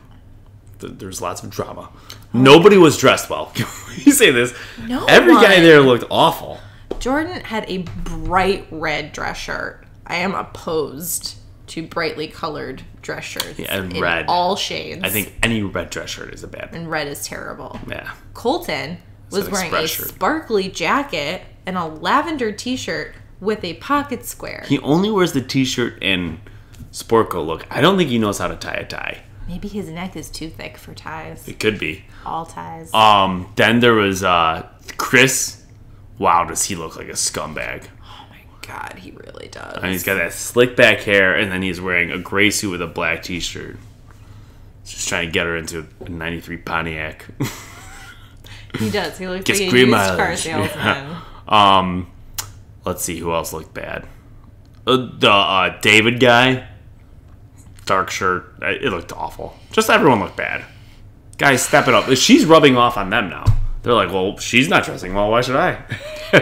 There's lots of drama. Nobody was dressed well. You say this. No Every guy one. there looked awful. Jordan had a bright red dress shirt. I am opposed to brightly colored dress shirts. Yeah, and in red. all shades. I think any red dress shirt is a bad one. And red is terrible. Yeah. Colton was an wearing a express shirt. sparkly jacket and a lavender t-shirt with a pocket square. He only wears the t-shirt and sport coat look. I don't think he knows how to tie a tie. Maybe his neck is too thick for ties. It could be. All ties. Then there was Chris. Wow, does he look like a scumbag? Oh my god, he really does. And he's got that slick back hair, and then he's wearing a gray suit with a black t-shirt. He's just trying to get her into a 93 Pontiac. He does. He looks Gets like a green used car mileage. salesman. Yeah. Let's see who else looked bad. The David guy, dark shirt. It looked awful. Just everyone looked bad. Guys, step it up. She's rubbing off on them now. They're like, well, she's not dressing well. Why should I?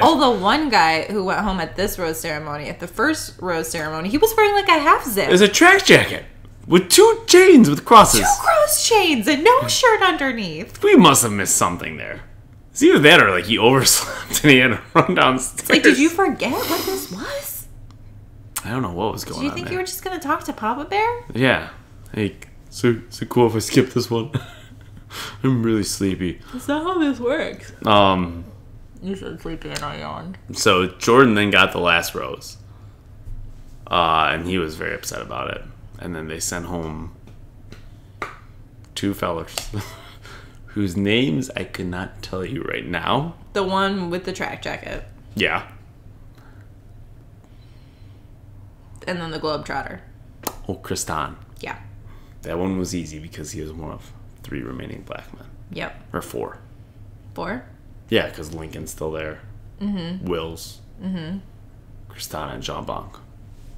Oh, the one guy who went home at this rose ceremony, at the first rose ceremony, he was wearing like a half zip. There's a track jacket with 2 chains with crosses. 2 cross chains and no shirt underneath. We must have missed something there. It's either that or like he overslept and he had to run downstairs. Like, did you forget what this was? I don't know what was going on. Did you think there. you were just going to talk to Papa Bear? Yeah. Hey, so cool if I skip this one? I'm really sleepy. That's not how this works. You said sleepy and I yawned. So Jordan then got the last rose. And he was very upset about it. And then they sent home 2 fellers whose names I could not tell you right now. The one with the track jacket. Yeah. And then the Globetrotter. Oh, Kristan. Yeah. That one was easy because he was one of 3 remaining black men. Yep. Or 4. 4? Yeah, because Lincoln's still there. Mm-hmm. Wills. Mm-hmm. Kristan and Jean Blanc.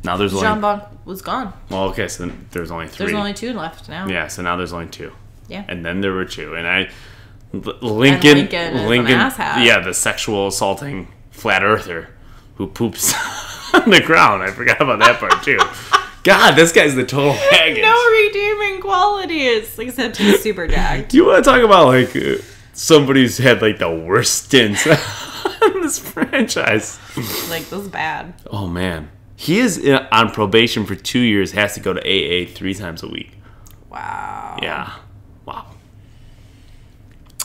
Now there's only... Jean Blanc was gone. Well, okay, so then there's only 3. There's only 2 left now. Yeah, so now there's only 2. Yeah. And then there were 2. And Lincoln is an asshat. Yeah, the sexual assaulting flat earther who poops on the ground. I forgot about that part too. God, this guy's the total package. No redeeming qualities, except he's super jacked. You want to talk about like somebody who's had like the worst stints in this franchise? Like, this is bad. Oh man, he is on probation for 2 years. Has to go to AA 3 times a week. Wow. Yeah. Wow.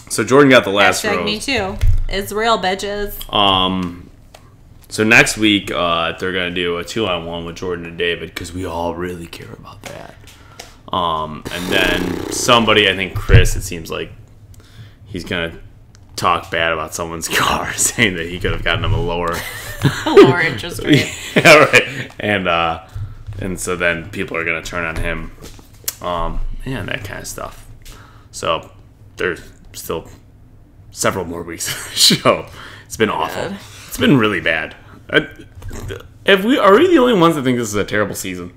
So Jordan got the last Hashtag rose. me too. It's real, bitches. So next week, they're going to do a 2-on-1 with Jordan and David because we all really care about that. And then somebody, I think Chris, it seems like he's going to talk bad about someone's car, saying that he could have gotten them a lower interest rate. Yeah, right. And so then people are going to turn on him. And that kind of stuff. So there's still several more weeks of the show. It's been awful. It's been really bad. Are we the only ones that think this is a terrible season?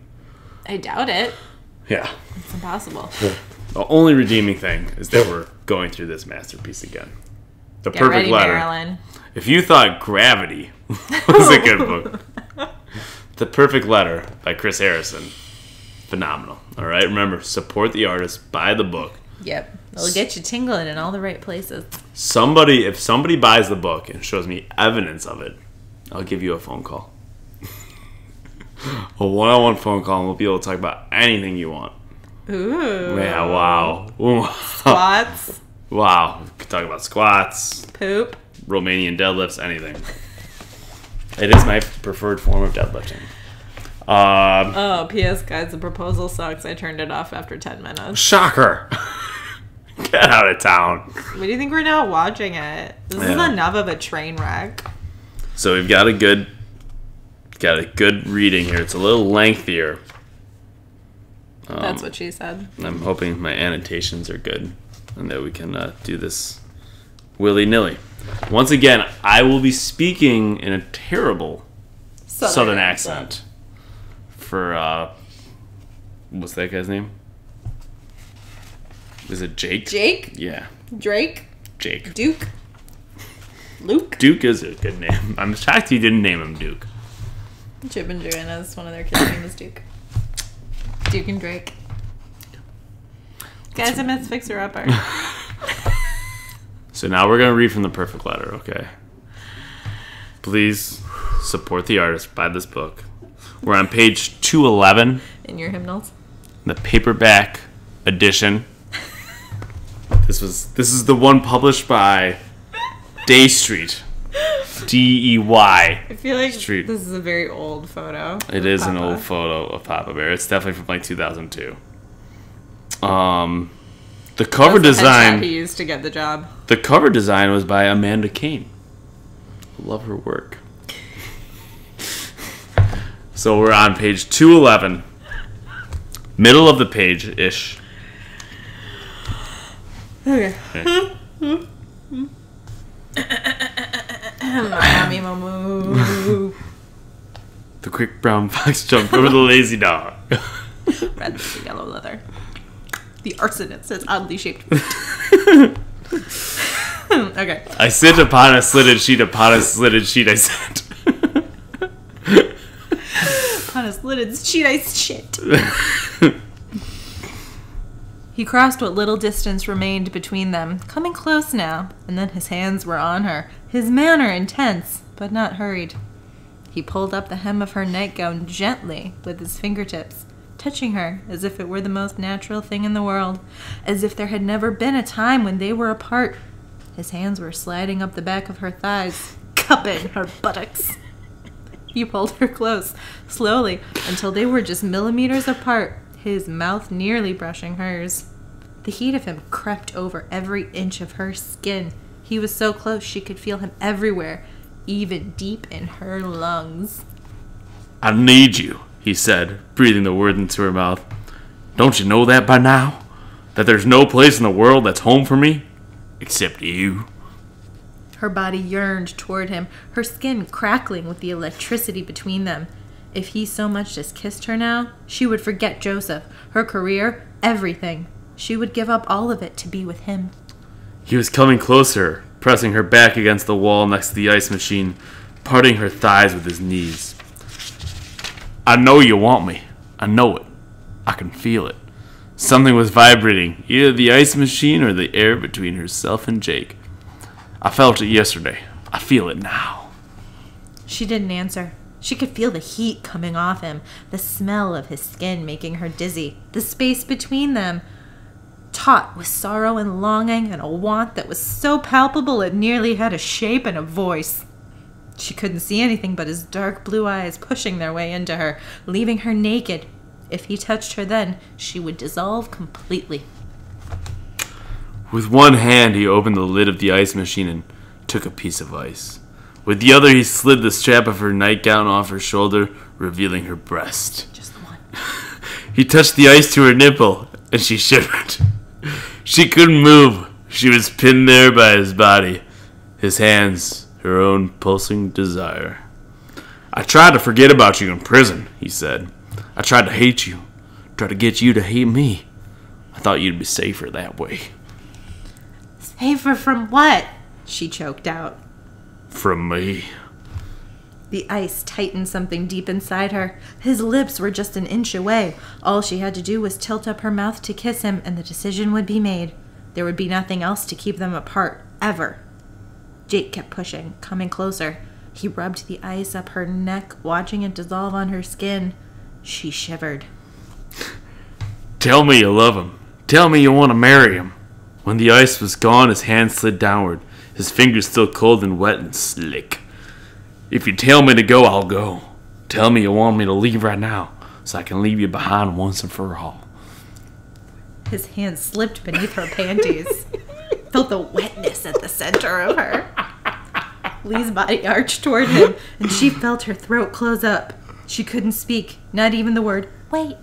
I doubt it. Yeah. It's impossible. The only redeeming thing is that we're going through this masterpiece again. The Get Perfect ready, Letter. Marilyn. If you thought Gravity was a good book, The Perfect Letter by Chris Harrison, phenomenal. All right, remember, support the artist, buy the book. Yep. It'll get you tingling in all the right places. If somebody buys the book and shows me evidence of it, I'll give you a phone call. A one-on-one phone call, and we'll be able to talk about anything you want. Ooh. Yeah, wow. Ooh. Squats. Wow. We could talk about squats, Poop. Romanian deadlifts, anything. It is my preferred form of deadlifting. Oh, P.S. guys, the proposal sucks. I turned it off after 10 minutes. Shocker. Get out of town. What do you think we're not watching it? This is enough of a train wreck. So we've got a good reading here. It's a little lengthier. That's what she said. I'm hoping my annotations are good and that we can do this willy-nilly. Once again, I will be speaking in a terrible Southern accent for, what's that guy's name? Is it Jake? Jake? Yeah. Drake? Jake. Duke? Luke? Duke is a good name. I'm shocked he didn't name him Duke. Chip and Joanna's one of their kids' name is Duke. Duke and Drake. Guys, I meant Fixer Upper. So now we're going to read from The Perfect Letter, okay? Please support the artist. Buy this book. We're on page 211. In your hymnals? The paperback edition. This is the one published by Day Street. D-E-Y. I feel like Street. this is a very old photo. It is an old photo of Papa Bear. It's definitely from like 2002. The cover design he used to get the job. The cover design was by Amanda Kane. Love her work. So we're on page 211. Middle of the page-ish. Okay. Miami Mamu. The quick brown fox jumped over the lazy dog. Red with yellow leather. The arsonist says oddly shaped. Okay. I sit upon a slitted sheet, upon a slitted sheet I sit. On a slitted sheet I shit. He crossed what little distance remained between them, coming close now, and then his hands were on her, his manner intense, but not hurried. He pulled up the hem of her nightgown gently with his fingertips, touching her as if it were the most natural thing in the world, as if there had never been a time when they were apart. His hands were sliding up the back of her thighs, cupping her buttocks. He pulled her close, slowly, until they were just millimeters apart, his mouth nearly brushing hers. The heat of him crept over every inch of her skin. He was so close she could feel him everywhere, even deep in her lungs. I need you, he said, breathing the word into her mouth. Don't you know that by now? That there's no place in the world that's home for me? Except you. Her body yearned toward him, her skin crackling with the electricity between them. If he so much as kissed her now, she would forget Joseph, her career, everything. She would give up all of it to be with him. He was coming closer, pressing her back against the wall next to the ice machine, parting her thighs with his knees. I know you want me. I know it. I can feel it. Something was vibrating, either the ice machine or the air between herself and Jake. I felt it yesterday. I feel it now. She didn't answer. She could feel the heat coming off him, the smell of his skin making her dizzy, the space between them, taut with sorrow and longing and a want that was so palpable it nearly had a shape and a voice. She couldn't see anything but his dark blue eyes pushing their way into her, leaving her naked. If he touched her then, she would dissolve completely. With one hand, he opened the lid of the ice machine and took a piece of ice. With the other, he slid the strap of her nightgown off her shoulder, revealing her breast. Just the one. He touched the ice to her nipple, and she shivered. She couldn't move. She was pinned there by his body, his hands, her own pulsing desire. I tried to forget about you in prison, he said. I tried to hate you, tried to get you to hate me. I thought you'd be safer that way. Safer from what? She choked out. From me. The ice tightened something deep inside her. His lips were just an inch away. All she had to do was tilt up her mouth to kiss him, and the decision would be made. There would be nothing else to keep them apart, ever. Jake kept pushing, coming closer. He rubbed the ice up her neck, watching it dissolve on her skin. She shivered. Tell me you love him. Tell me you want to marry him. When the ice was gone, his hand slid downward, his fingers still cold and wet and slick. If you tell me to go, I'll go. Tell me you want me to leave right now, so I can leave you behind once and for all. His hand slipped beneath her panties. Felt the wetness at the center of her. Lee's body arched toward him, and she felt her throat close up. She couldn't speak, not even the word, wait.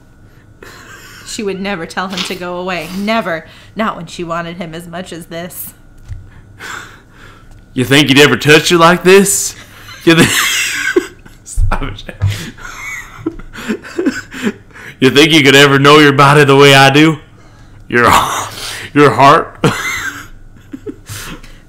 She would never tell him to go away, never, not when she wanted him as much as this. You think he'd ever touch you like this? You think... Stop it. You think you could ever know your body the way I do? Your heart?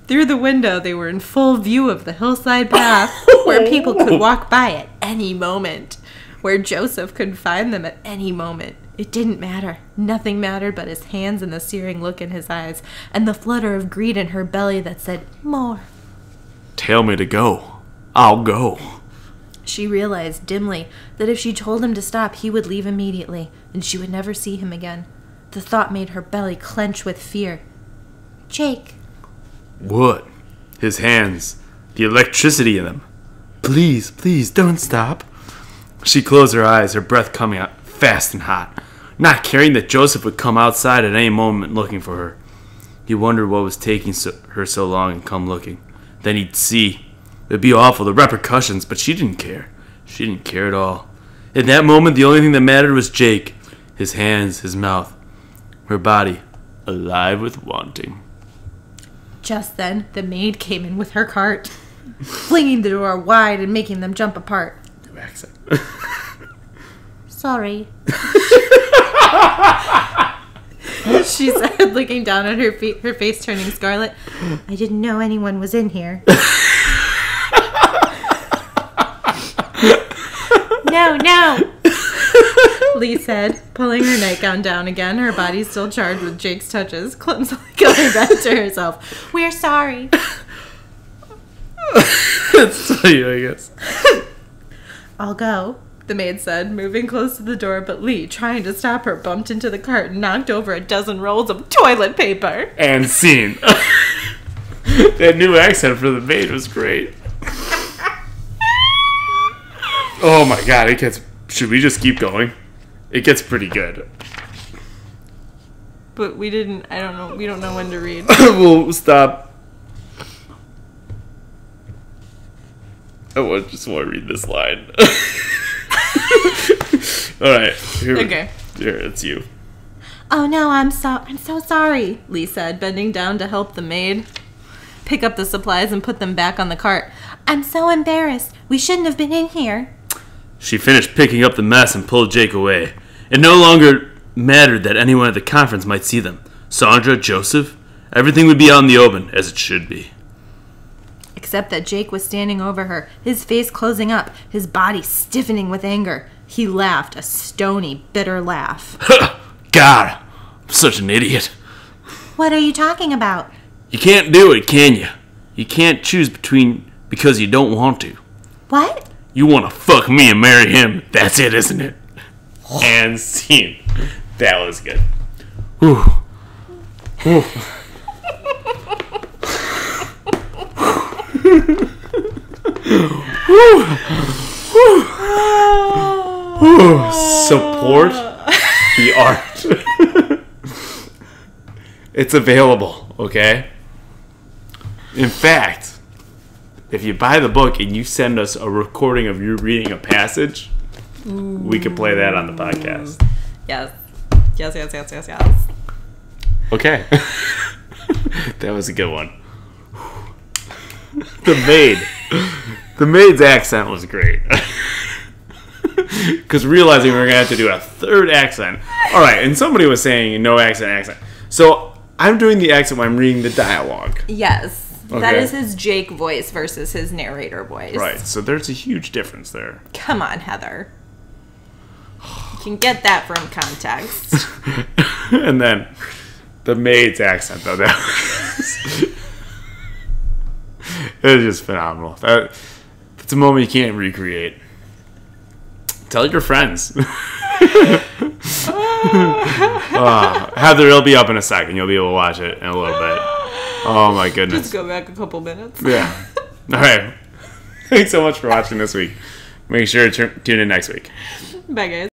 Through the window, they were in full view of the hillside path, where people could walk by at any moment, where Joseph could find them at any moment. It didn't matter. Nothing mattered but his hands and the searing look in his eyes, and the flutter of greed in her belly that said, more. Tell me to go. I'll go. She realized dimly that if she told him to stop, he would leave immediately, and she would never see him again. The thought made her belly clench with fear. Jake. What? His hands. The electricity in them. Please, please, don't stop. She closed her eyes, her breath coming out fast and hot, not caring that Joseph would come outside at any moment looking for her. He wondered what was taking her so long and come looking. Then he'd see. It would be awful, the repercussions, but she didn't care. She didn't care at all. In that moment, the only thing that mattered was Jake. His hands, his mouth, her body, alive with wanting. Just then, the maid came in with her cart, flinging the door wide and making them jump apart. New accent. She said, looking down at her feet, her face turning scarlet. I didn't know anyone was in here. No. Lee said, pulling her nightgown down again, her body still charged with Jake's touches, clumsily going back to herself. We're sorry. That's you, I guess. I'll go, the maid said, moving close to the door, but Lee, trying to stop her, bumped into the cart and knocked over a dozen rolls of toilet paper. And scene. That new accent for the maid was great. Oh my god, it gets... Should we just keep going? It gets pretty good. But we didn't... I don't know. We don't know when to read. We'll stop. Just want to read this line. Alright. Okay. Here, it's you. Oh no, I'm so sorry, Lee said, bending down to help the maid pick up the supplies and put them back on the cart. I'm so embarrassed. We shouldn't have been in here. She finished picking up the mess and pulled Jake away. It no longer mattered that anyone at the conference might see them. Sandra, Joseph, everything would be out in the open, as it should be. Except that Jake was standing over her, his face closing up, his body stiffening with anger. He laughed, a stony, bitter laugh. God, I'm such an idiot. What are you talking about? You can't do it, can you? You can't choose between because you don't want to. What? You want to fuck me and marry him. That's it, isn't it? And scene. That was good. Whew. Whew. Support the art. It's available, okay? In fact, if you buy the book and you send us a recording of you reading a passage, we could play that on the podcast. Yes. Yes. Okay. That was a good one. The maid's accent was great. Because realizing we were going to have to do a third accent. All right, and somebody was saying no accent. So I'm doing the accent when I'm reading the dialogue. Yes. Okay. That is his Jake voice versus his narrator voice. Right, so there's a huge difference there. Come on, Heather. You can get that from context. And then the maid's accent, though, it was just phenomenal. That's a moment you can't recreate. Tell your friends. Heather, it'll be up in a second. You'll be able to watch it in a little bit. Oh my goodness. Just go back a couple minutes. Yeah. All right. Thanks so much for watching this week. Make sure to tune in next week. Bye, guys.